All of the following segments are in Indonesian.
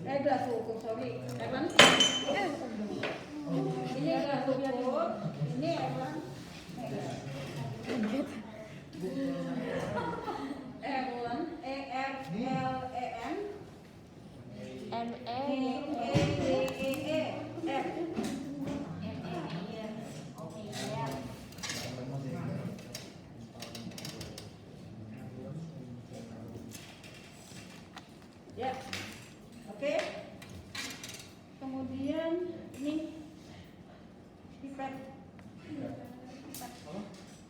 Gelas ukur, sorry. Erwan. Ini gelas ukur. Ini Erwan. Erwan. ERLEN. MEEEEF. Ya, oke. Kemudian ini pipet.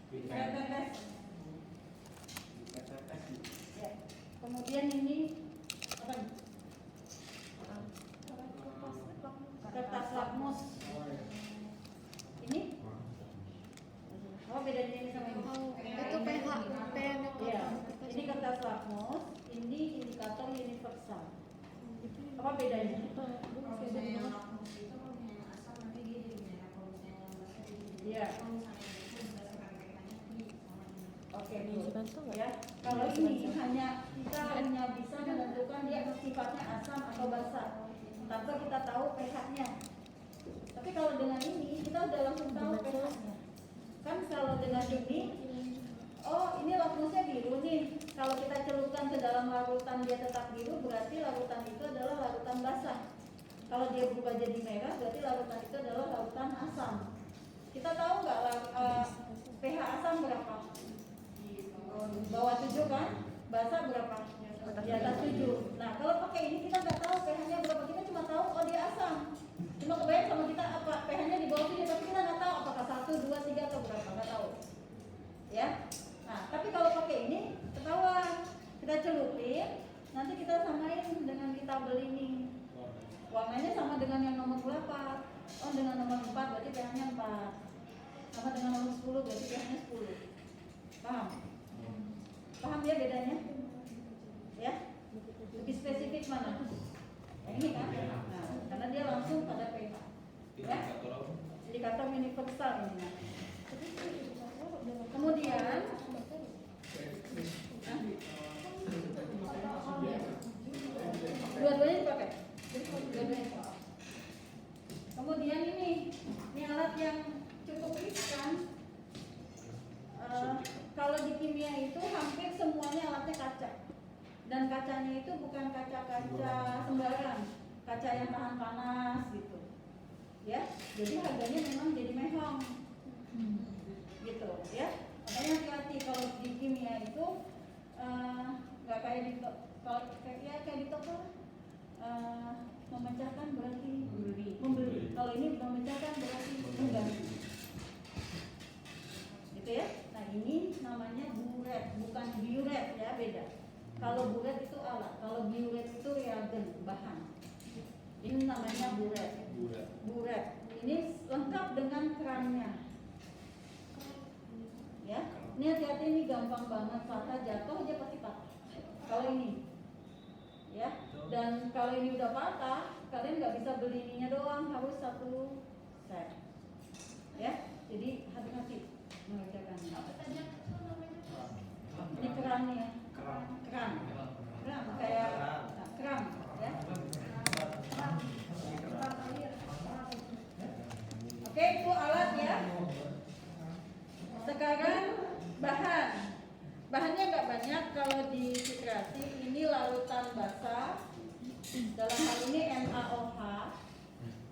Pipet. Ya. Kemudian ini apa? Kertas lakmus. Ini? Oh, bedanya ini sama ini. Itu PH, pen. Ya. Ini kertas lakmus, ini indikator universal. Apa bedanya? Iya. Oke, ya. Kalau ini kita hanya bisa menentukan dia sifatnya asam atau basa, tanpa kita tahu pH-nya. Tapi kalau dengan ini kita udah langsung tahu pH-nya. Kan kalau dengan ini, oh ini lakmusnya biru nih. Kalau kita celupkan ke dalam larutan dia tetap biru, berarti larutan itu adalah larutan basah. Kalau dia berubah jadi merah, berarti larutan itu adalah larutan asam. Kita tahu nggak pH asam berapa? Bawah 7 kan? Basah berapa? Di atas 7. Nah kalau pakai ini kita nggak tahu pH-nya berapa, kita cuma tahu oh dia asam. Cuma kebayang sama kita apa pH-nya di bawah 7, tapi kita nggak tahu apakah 1, 2, 3 atau berapa, nggak tahu. Ya. Nah tapi kalau pakai ini ketahuan, kita celupin, nanti kita samain dengan di tabel ini. Warnanya sama dengan yang nomor berapa? Oh dengan nomor 4 berarti pH-nya 4. Sama dengan nomor 10 berarti pH-nya 10. Paham? Paham ya bedanya? Ya? Lebih spesifik mana? Yang ini kan? Nah, karena dia langsung pada pH. Ya? Indikator universal ini. Kemudian dua-duanya dipakai. Kemudian ini alat yang cukup riskan. Kalau di kimia itu hampir semuanya alatnya kaca, dan kacanya itu bukan kaca-kaca sembarang, kaca yang tahan panas gitu, ya. Jadi harganya memang jadi mehong, gitu, ya. Makanya hati-hati kalau di kimia itu nggak kayak di kayak di toko. Memecahkan berarti membeli. Kalau ini memecahkan berarti mengganti. Gitu ya. Nah, ini namanya buret, bukan biuret ya, beda. Kalau buret itu alat, kalau biuret itu reagen, bahan. Ini namanya buret. Buret. Ini lengkap dengan kerannya. Ya. Ini hati-hati, ini gampang banget, patah jatuh aja pasti patah. Kalau ini ya, dan kalau ini udah patah, kalian nggak bisa beli ininya doang, harus satu set, ya. Jadi hati-hati mengerjakannya. Ini kerannya, keran kayak keran, ya. Oke, itu alat ya. Sekarang bahannya nggak banyak. Kalau di titrasi ini larutan basah, dalam hal ini NaOH,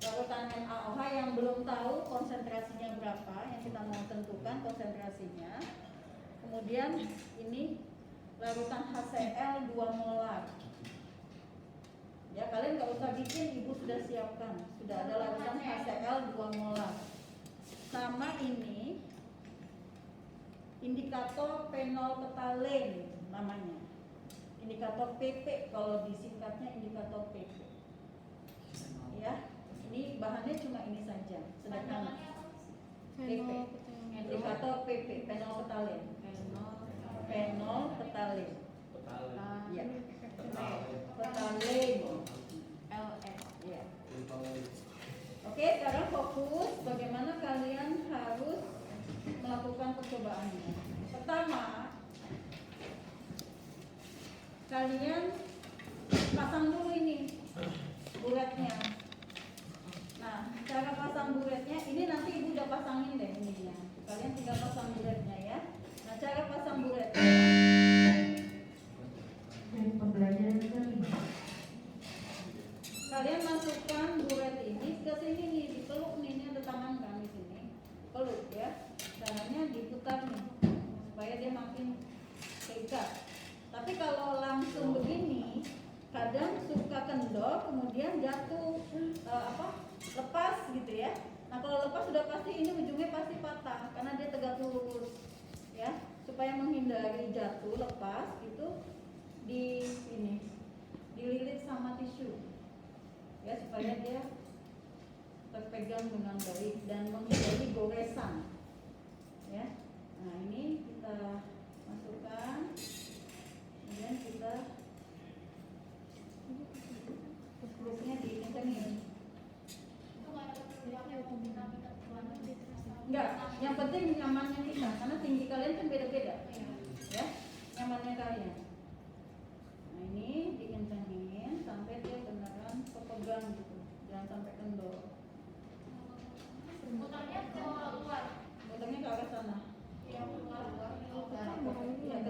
larutan NaOH yang belum tahu konsentrasinya berapa, yang kita mau tentukan konsentrasinya. Kemudian ini larutan HCl 2 molar. Ya, kalian nggak usah bikin, ibu sudah siapkan, sudah ada larutan HCl 2 molar. Sama ini indikator phenolphthalein namanya, indikator PP, kalau disingkatnya indikator PP. Ya, ini bahannya cuma ini saja, sederhana. PP, indikator PP, phenolphthalein. Phenolphthalein. Ya, phthalein. LS. Ya. Oke, sekarang fokus bagaimana kalian harus melakukan percobaannya. Pertama, kalian pasang dulu ini kalian masukkan buret ini ke sini nih, dipeluk nih, ini ada tangan kan di sini, peluk ya. Caranya diputar nih supaya dia makin keikat. Tapi kalau langsung begini, kadang suka kendor, kemudian jatuh lepas gitu ya. Nah kalau lepas sudah pasti ini ujungnya pasti patah karena dia tegak lurus ya. Supaya menghindari jatuh lepas itu dililit sama tisu ya supaya dia terpegang dengan baik dan menghindari goresan ya. Nah ini kita masukkan, kemudian kita grupnya dikencengin. Enggak, yang penting nyamannya kita karena tinggi kalian kan beda-beda ya, nyamannya kalian. Nah ini dikencengin sampai dia beneran kepegang gitu, jangan sampai kendor. Muternya ke luar, muternya ke arah sana. Ya ke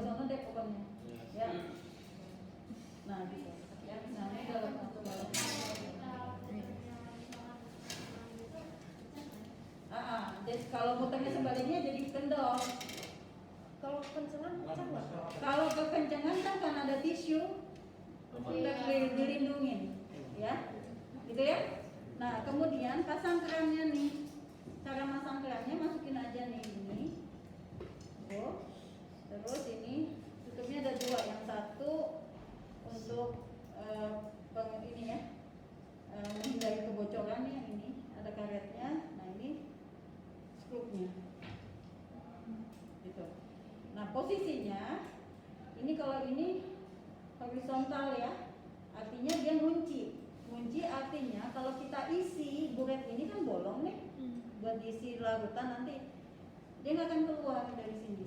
sana deh pokoknya ya. Nah gitu ya, nah ini dalam satu dalam. Jadi kalau muternya sebaliknya jadi kendor. Kalau kencengan pecah nggak? Kalau kekencengan kan ada tisu untuk dilindungin ya, gitu ya. Nah kemudian pasang kerannya nih, cara masang kerannya masukin aja nih ini, terus ini tutupnya ada dua, yang satu untuk ini ya, menghindari kebocoran yang ini ada karetnya. Nah ini skrupnya gitu. Nah posisinya ini kalau ini horizontal ya, artinya dia ngunci artinya kalau kita isi buret ini kan bolong nih buat diisi larutan, nanti dia nggak akan keluar dari sini.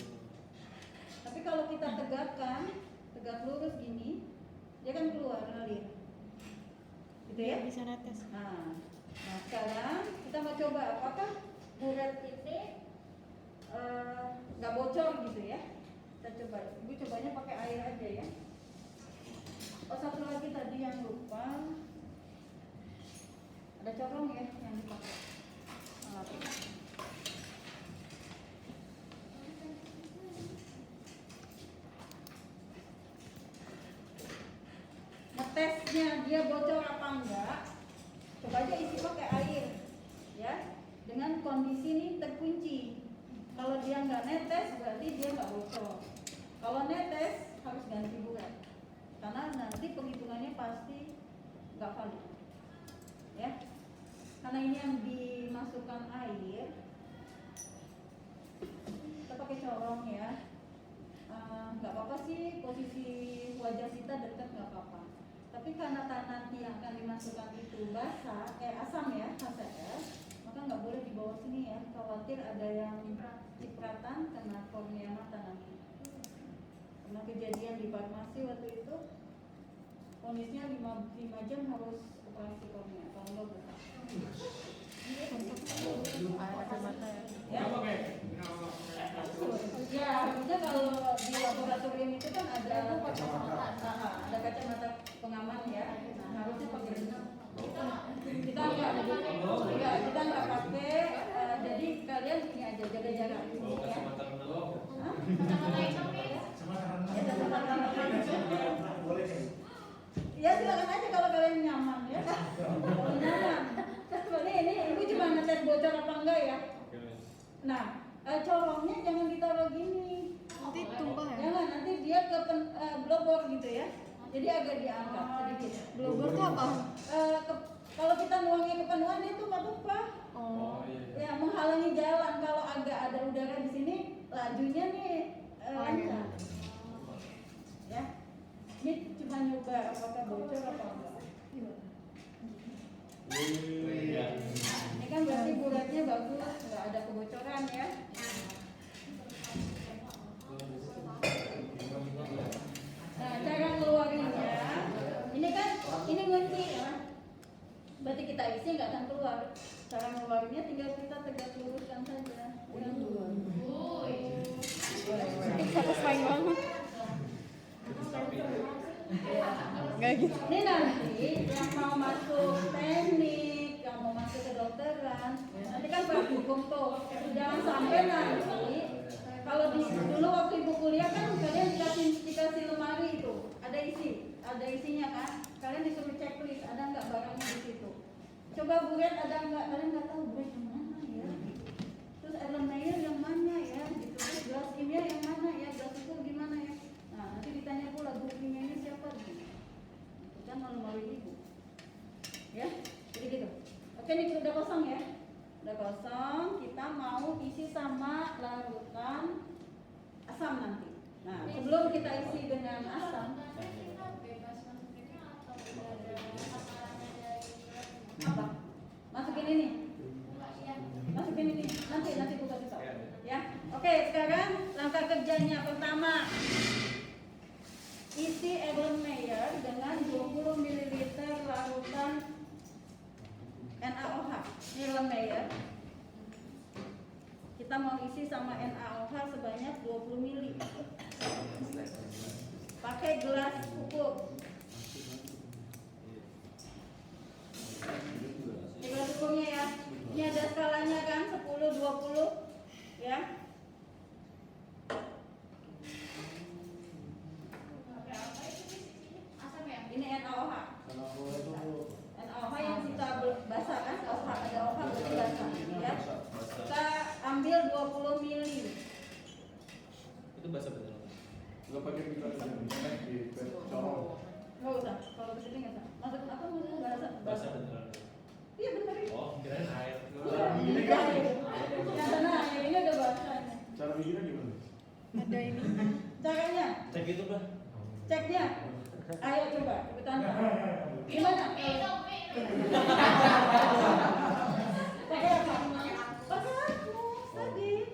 Tapi kalau kita tegak lurus gini, dia kan keluar ngalir gitu ya, Bisa netes. nah sekarang kita mau coba apakah buret ini nggak bocor gitu ya. Kita coba, ibu cobanya pakai air aja ya. Oh satu lagi tadi yang lupa, ada corong ya yang dipakai alat ini. Ngetesnya dia bocor apa enggak, coba aja isi pakai air ya, dengan kondisi ini terkunci. Kalau dia nggak netes berarti dia nggak bocor. Kalau netes harus ganti buret karena nanti penghitungannya pasti nggak valid ya. Karena ini yang dimasukkan air, kita pakai corong ya. Nggak apa-apa sih posisi wajah kita dekat, nggak apa-apa. Tapi karena nanti yang akan dimasukkan itu basah, asam ya, HCl, maka nggak boleh di bawah sini ya. Khawatir ada yang cipratan kena kornea mata nanti. Karena kejadian di farmasi waktu itu, kondisinya 5 jam harus operasi kornea, kalau nggak buka. Ya, harusnya kalau di laboratorium itu kan ada kacamata pengaman ya. Nah, harusnya pakai ini. Kita nggak pakai. Jadi kalian ini aja jaga jarak di sini ya. Ya silakan aja kalau kalian nyaman ya. Kalau nyaman. Soalnya ini ibu cuma ngetes bocor apa enggak ya. Nah, corongnya jangan ditaruh gini. Nanti tumpah ya? Jangan, nanti dia ke blobor gitu ya. Jadi agak diangkat sedikit. Blobor itu apa? Kalau kita nuangnya ke penuhan dia tuh tumpah. Oh. Ya menghalangi jalan. Kalau agak ada udara di sini, lajunya nih lancar. Ya, ini cuma nyoba apakah bocor apa enggak. Ini kan berarti buretnya bagus, nggak ada kebocoran ya. Nah, cara keluarinnya, ini kan ini ngunci ya. Berarti kita isi nggak akan keluar. Cara ngeluarinnya tinggal kita tegak luruskan saja. Satisfying banget. Nggak gitu. Ini nanti yang mau masuk teknik, yang mau masuk kedokteran, nanti kan praktikum tuh. Jangan sampai nanti kalau dulu waktu ibu kuliah kan kalian dikasih lemari itu, ada isinya kan. Kalian disuruh checklist, ada nggak barangnya di situ. Coba buret ada nggak? Kalian nggak tahu buret yang mana ya. Terus Erlenmeyer yang mana ya? Gitu. Terus gelas kimia yang mana ya? Gelas ukur gimana ya? Nah nanti ditanya pula guru kimianya siapa? Gitu. Kan malu-malu ibu. Ya, jadi gitu. Oke, ini udah kosong ya. Udah kosong. Kita mau isi sama larutan asam nanti. Nah sebelum kita isi dengan asam. Apa? Masukin ini. Masukin ini. Nanti buka tutup. Ya. Oke, sekarang langkah kerjanya pertama. Isi Erlenmeyer dengan 20 ml larutan NaOH. Erlenmeyer. Kita mau isi sama NaOH sebanyak 20 ml. Pakai gelas ukur. Gelas ukurnya ya. Ini ada skalanya kan 10, 20 ya. Ini NaOH. NaOH yang kita basah kan? OH ada OH berarti basah ya. Kita ambil 20 ml. Itu bahasa beneran. Nggak pakai kita di corong. Nggak usah, kalau kesini nggak usah. Maksud apa maksudnya bahasa? Bahasa beneran. Iya benar. Oh, kirain air. Iya, ini kan. Yang sana, yang ini ada bahasanya. Cara bikinnya gimana? Ada ini. Caranya, Cek itu, Pak. ceknya. Ayo coba, ikutan. Gimana? Pakai apa? Pakai lakmus tadi.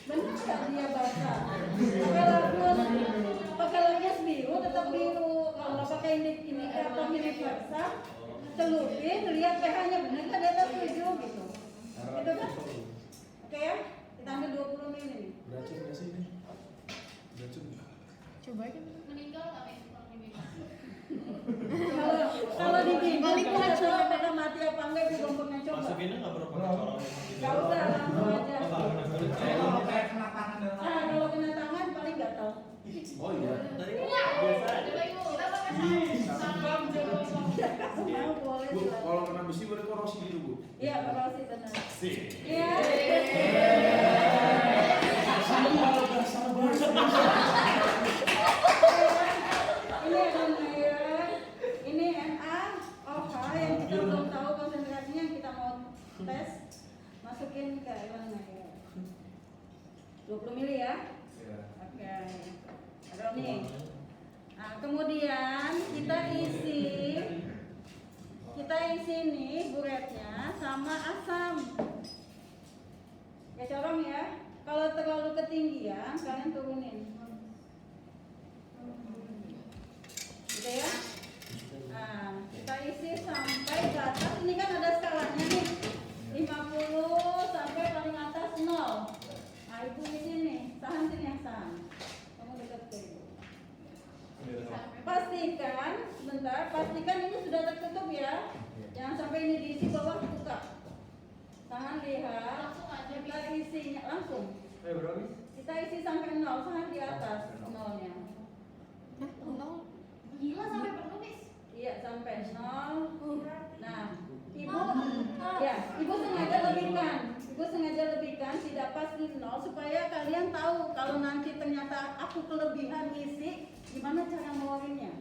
Benar nggak dia basah? Pakai lakmus biru tetap biru. Kalau nggak pakai ini atau universal, celupin, lihat pH-nya benar nggak di atas 7 gitu. Gitu kan? Oke ya? Kita ambil 20 ml nih. Beracun nggak sih ini? Beracun. Coba aja. Kalau dibimbing kita coba apakah mati apa enggak ibu gombongnya coba. Masukinnya nggak perlu pakai corong. Gak usah, langsung aja. Oh, kalau kena kulit cair. Kalau kena tangan paling gatal. Oh iya. Tadi biasa aja. Mau boleh. Bu, kalau kena besi boleh korosi gitu bu. Iya, korosi benar. Sih. Iya. Ini Erlenmeyer, ini NaOH yang kita belum tahu konsentrasinya yang kita mau tes. Masukin ke Erlenmeyer. 20 ml ya. Oke. Taruh nih. Nah, kemudian kita isi nih buretnya sama asam. Ya corong ya. Kalau terlalu ketinggian kalian turunin. Gitu ya. Nah, kita isi sampai ke atas. Ini kan ada skalanya nih. 50 sampai paling atas 0. Nah, ibu isi nih. Sahan sini yang sahan. Kamu dekat ke ibu. Pastikan ini sudah tertutup ya. Jangan sampai ini diisi bawah buka. Tangan lihat. Kita isinya langsung. Kita isi sampai 0, tangan di atas 0-nya. Nol. Gila sampai penuh, Miss. Iya, sampai 0. Nah, ibu sengaja lebihkan. Ibu sengaja lebihkan tidak pas di 0 supaya kalian tahu kalau nanti ternyata aku kelebihan isi, gimana cara ngeluarinnya.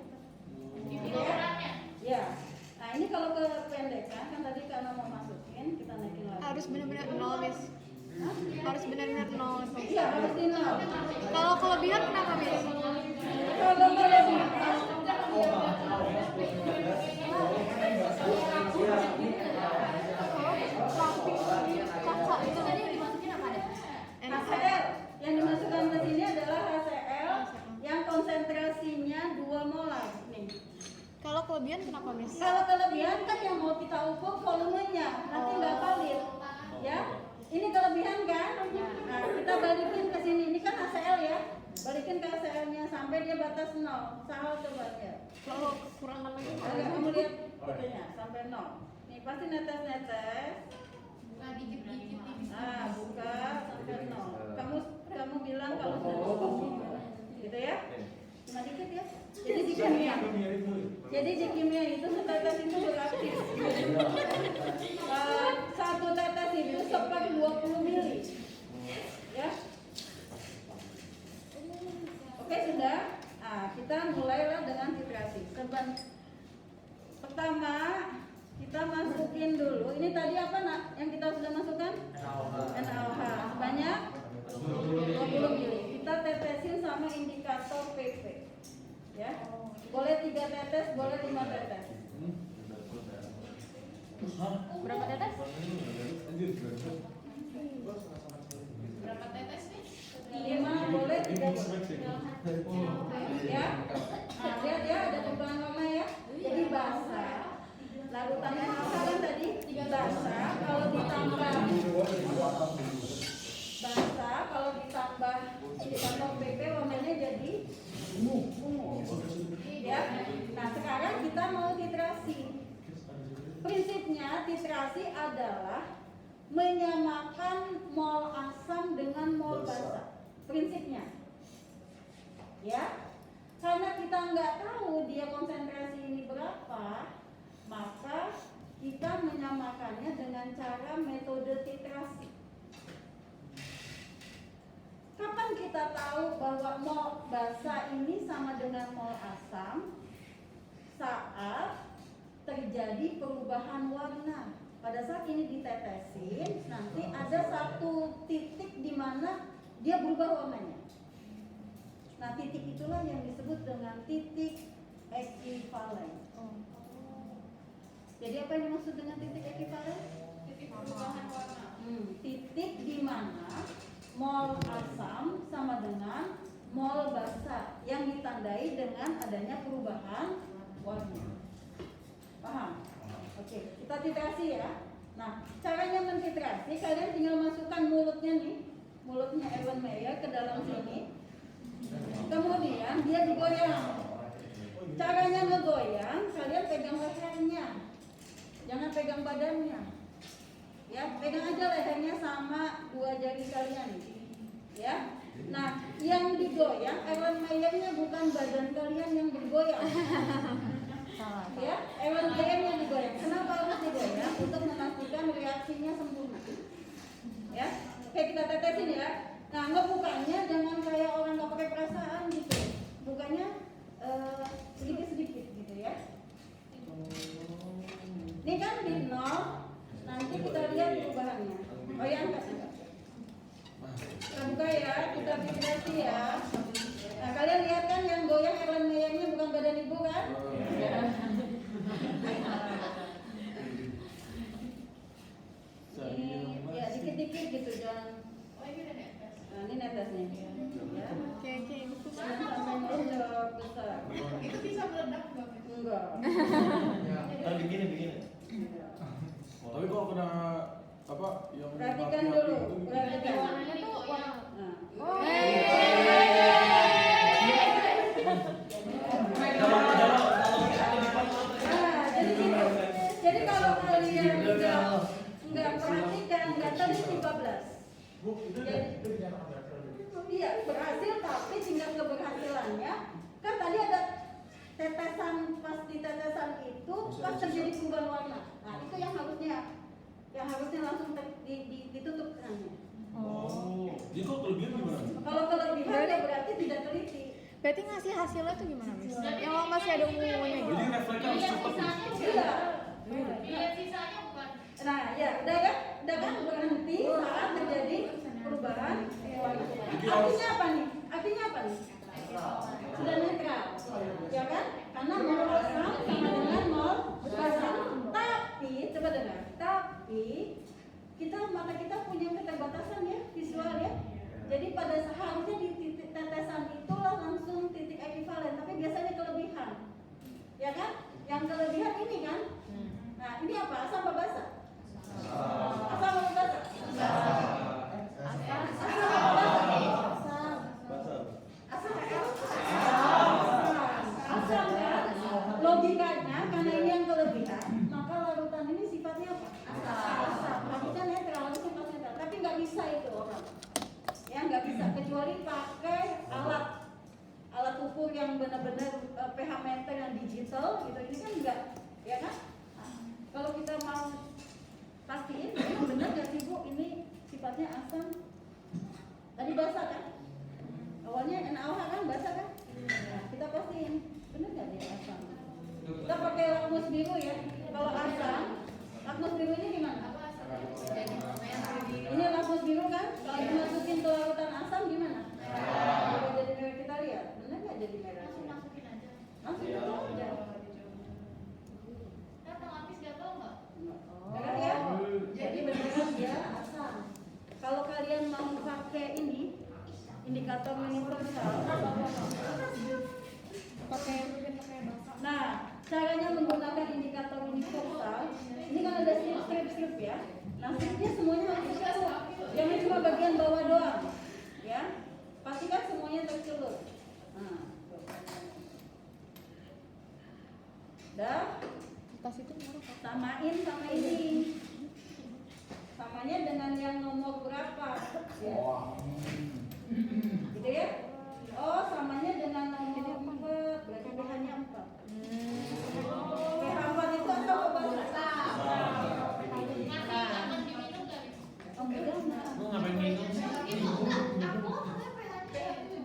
Ya. Nah, ini kalau kependekan kan tadi karena mau masukin, kita naikin lagi. Harus benar-benar nol, Miss. Harus benar-benar nol. Iya, harus di 0. Kalau kelebihan kenapa, Miss? Kalau kelebihan Kakak itu tadi yang dimasukin apa ada? HCl yang dimasukkan ke sini adalah HCl yang konsentrasinya 2 molar nih. Kalau kelebihan kenapa, Miss? Kalau kelebihan kan yang mau kita ukur volumenya, nanti nggak valid, ya. Ini kelebihan kan? Nah, kita balikin ke sini. Ini kan HCl ya. Balikin ke HCl-nya sampai dia batas 0. Sahal coba ya. Kalau kekurangan sampai 0. Nih pasti netes-netes. Buka dikit-dikit tipis. Buka sampai 0. Kamu bilang kalau sudah gitu ya. Cuma dikit ya. Jadi di kimia. Jadi di kimia itu setetes itu beraktif. Satu tetes itu seper 20 mili. Ya. Oke sudah. Kita mulailah dengan titrasi. Pertama kita masukin dulu. Ini tadi apa nak? Yang kita sudah masukkan? NaOH. Sebanyak 20 mili. Kita tetesin sama indikator PP. Ya. Boleh 3 tetes, boleh 5 tetes. Berapa tetes? Berapa tetes nih? 5 boleh 3 boleh. Ya. Lihat ya ada perubahan warna ya. Jadi basah. Larutannya apa kan tadi? Basah. Kalau ditambah basah, kalau ditambah indikator PP warnanya jadi ungu. Ya. Nah sekarang kita mau titrasi. Prinsipnya titrasi adalah menyamakan mol asam dengan mol basa. Prinsipnya, ya, karena kita nggak tahu dia konsentrasi ini berapa, maka kita menyamakannya dengan cara metode titrasi. Kapan kita tahu bahwa mol basa ini sama dengan mol asam? Saat terjadi perubahan warna. Pada saat ini ditetesin, nanti ada satu titik di mana dia berubah warnanya. Nah, titik itulah yang disebut dengan titik ekivalen. Jadi apa yang dimaksud dengan titik ekivalen? Titik perubahan warna. Titik di mana mol asam sama dengan mol basa yang ditandai dengan adanya perubahan warna. Paham? Oke, kita titrasi ya. Nah, caranya mentitrasi, kalian tinggal masukkan mulutnya nih, mulutnya Erlenmeyer ke dalam sini. Kemudian dia digoyang. Caranya ngegoyang, kalian pegang lehernya, jangan pegang badannya. Ya, pegang aja lehernya sama 2 jari kalian. Ya. Nah, yang digoyang Erlenmeyernya bukan badan kalian yang digoyang. Ya, Erlenmeyernya digoyang. Kenapa harus digoyang? Untuk memastikan reaksinya sempurna. Ya, oke kita tetesin ya. Nah, ngebukanya jangan kayak orang nggak pakai perasaan gitu. Bukanya sedikit-sedikit gitu ya. Ini kan di 0. Nanti kita lihat perubahannya. Oh ya, angkat. Kita buka ya, kita titrasi ya. Nah, kalian lihat kan yang goyang Erlenmeyernya bukan badan ibu kan? Ini ya dikit-dikit gitu, jangan. Oh ini udah netes. Nah, ini netesnya. Ya. Oke. Jangan sampai meledak besar. Itu bisa meledak nggak? Enggak. Begini. Tapi kalau kena apa yang Perhatikan api-api dulu, itu, perhatikan. Warnanya tuh warna. Nah. Jadi gitu. Jadi kalau kalian nggak perhatikan, nggak tadi 15. Iya berhasil, tapi tingkat keberhasilannya kan tadi ada tetesan, pas di tetesan itu pas terjadi perubahan warna. Nah itu yang harusnya langsung ditutup kerannya. Jadi kok kelebihan gimana? Kalau kelebihan ya berarti tidak teliti. Berarti ngasih hasilnya tuh gimana, Miss? Yang masih ada ungunya gitu. Jadi refleksnya harus cepat. Iya. Lihat sisanya bukan. Nah ya udah kan berhenti saat terjadi perubahan warna. Artinya apa nih? Sudah netral, ya kan? Karena mol asam sama dengan mol basa. Tapi coba dengar. Tapi mata kita punya keterbatasan ya visual ya. Jadi pada seharusnya di titik tetesan itulah langsung titik ekivalen, tapi biasanya kelebihan, ya kan? Yang kelebihan ini kan? Nah ini apa? Asam apa basa? Asam apa basa? Asam kan? Logikanya karena ini yang kelebihan, maka digital gitu, ini kan enggak, ya kan? Kalau kita mau pastiin memang benar nggak sih Bu, ini sifatnya asam. Tadi basah kan? Awalnya NaOH kan basah kan? Nah, kita pastiin benar nggak dia asam. Kita pakai lakmus biru ya. Kalau asam, lakmus biru ini gimana? Ini lakmus biru kan? Kalau dimasukin ke larutan asam gimana? Kalau jadi merah, kita lihat, benar nggak jadi merah? Langsung masukin aja. Langsung itu aja. Kan habis gatal nggak? Benar ya? Jadi beneran dia asam. Kalau kalian mau pakai ini indikator universal, pakai. Nah, caranya menggunakan indikator universal, ini kan ada strip ya. Nah, stripnya semuanya harus tercelup. Jangan cuma bagian bawah doang, ya. Pastikan semuanya tercelup. Nah, dah. Tas itu Samain sama ini. Samanya dengan yang nomor berapa? Ya. Gitu ya? Oh, samanya dengan nomor 4. Berarti pH-nya 4. pH 4 itu atau obat? Ngasih aman diminum nggak bisa? Oh, enggak. Lu ngapain minum sih? Aku makanya pH-nya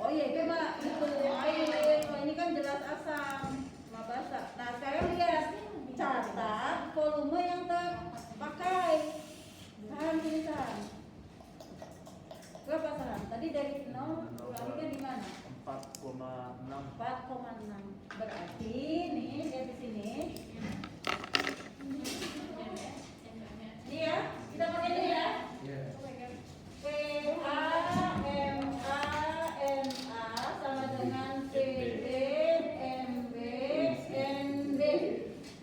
Oh iya, itu mah itu air. Oh, ini kan jelas asam sama basah. Nah, sekarang lihat, catat volume yang terpakai. Saham tulisan. Berapa saham? Tadi dari 0 kurangnya di mana? 4,6. 4,6. Berarti nih lihat di sini. Ini ya, kita pakai ini ya. pH MA sama dengan CD MB NB.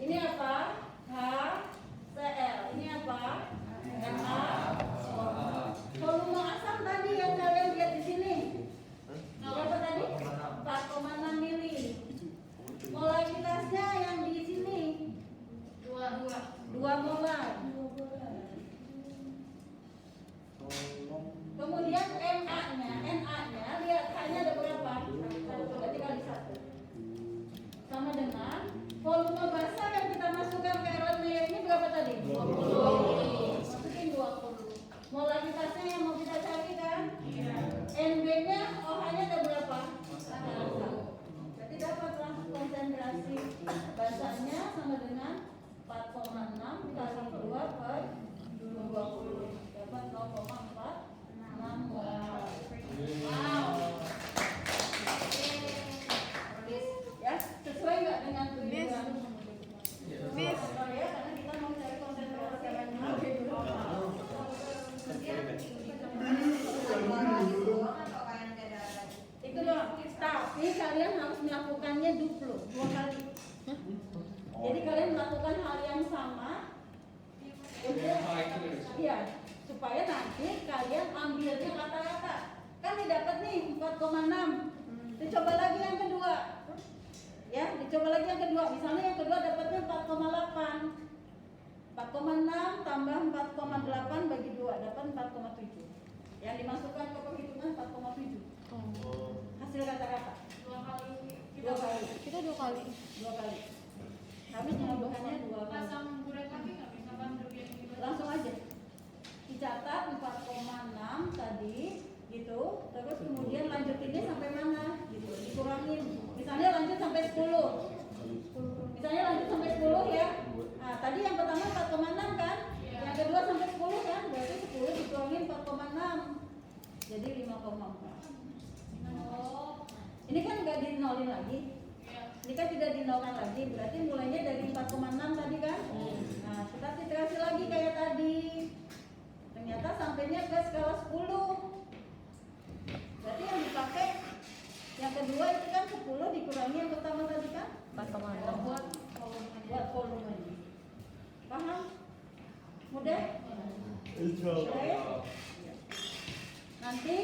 Ini apa? HCl. Ini apa? MA. Volume asam tadi yang kalian lihat di sini. Berapa tadi? 4,6 mili. Molaritasnya yang di sini 2 molar. Kemudian Na-nya lihat H-nya ada berapa? 1, berarti kali 1. Sama dengan volume basah yang kita masukkan ke Erlenmeyer ini berapa tadi? 20. Masukin 20. Molaritasnya yang mau kita cari kan? NB-nya, OH-nya ada berapa? 1. Berarti dapatlah konsentrasi basahnya sama dengan 4,6 kali 2 per 20. Dapat 0,46 mol. Ya, sesuai nggak dengan tujuan? Miss. Ya, karena kita mau cari konsentrasi. Itu doang. Tapi kalian harus melakukannya dua kali. Jadi kalian melakukan hal yang sama. Iya, supaya nanti kalian ambilnya rata-rata. Kan didapat nih 4,6. Dicoba lagi yang kedua. Ya, dicoba lagi yang kedua. Misalnya yang kedua dapatnya 4,8. 4,6 tambah 4,8 bagi 2 dapat 4,7. Yang dimasukkan ke perhitungan 4,7. Hasil rata-rata. 2 kali. Kita 2 kali. 2 kali. Kami menambahkannya 2 kali. pasang bulat lagi nggak bisa kan berbiar gitu. Langsung aja. Dicatat 4,6 tadi gitu. Terus kemudian lanjutinnya sampai mana gitu. Dikurangin. Misalnya lanjut sampai 10. Misalnya lanjut sampai 10 ya. Nah, tadi yang pertama 4,6 kan? Yang kedua sampai 10 kan? Berarti 10 dikurangin 4,6. Jadi 5,4. Oh, Ini kan nggak dinolin lagi. iya. Ini kan tidak dinolkan lagi. Berarti mulainya dari 4,6 tadi kan? Nah, kita iterasi lagi kayak tadi. Ternyata sampainya ke skala 10. Berarti yang dipakai yang kedua itu kan 10 dikurangi yang pertama tadi kan? 4,6. Buat volumenya. Paham? Mudah? Insya Allah. Oke. Nanti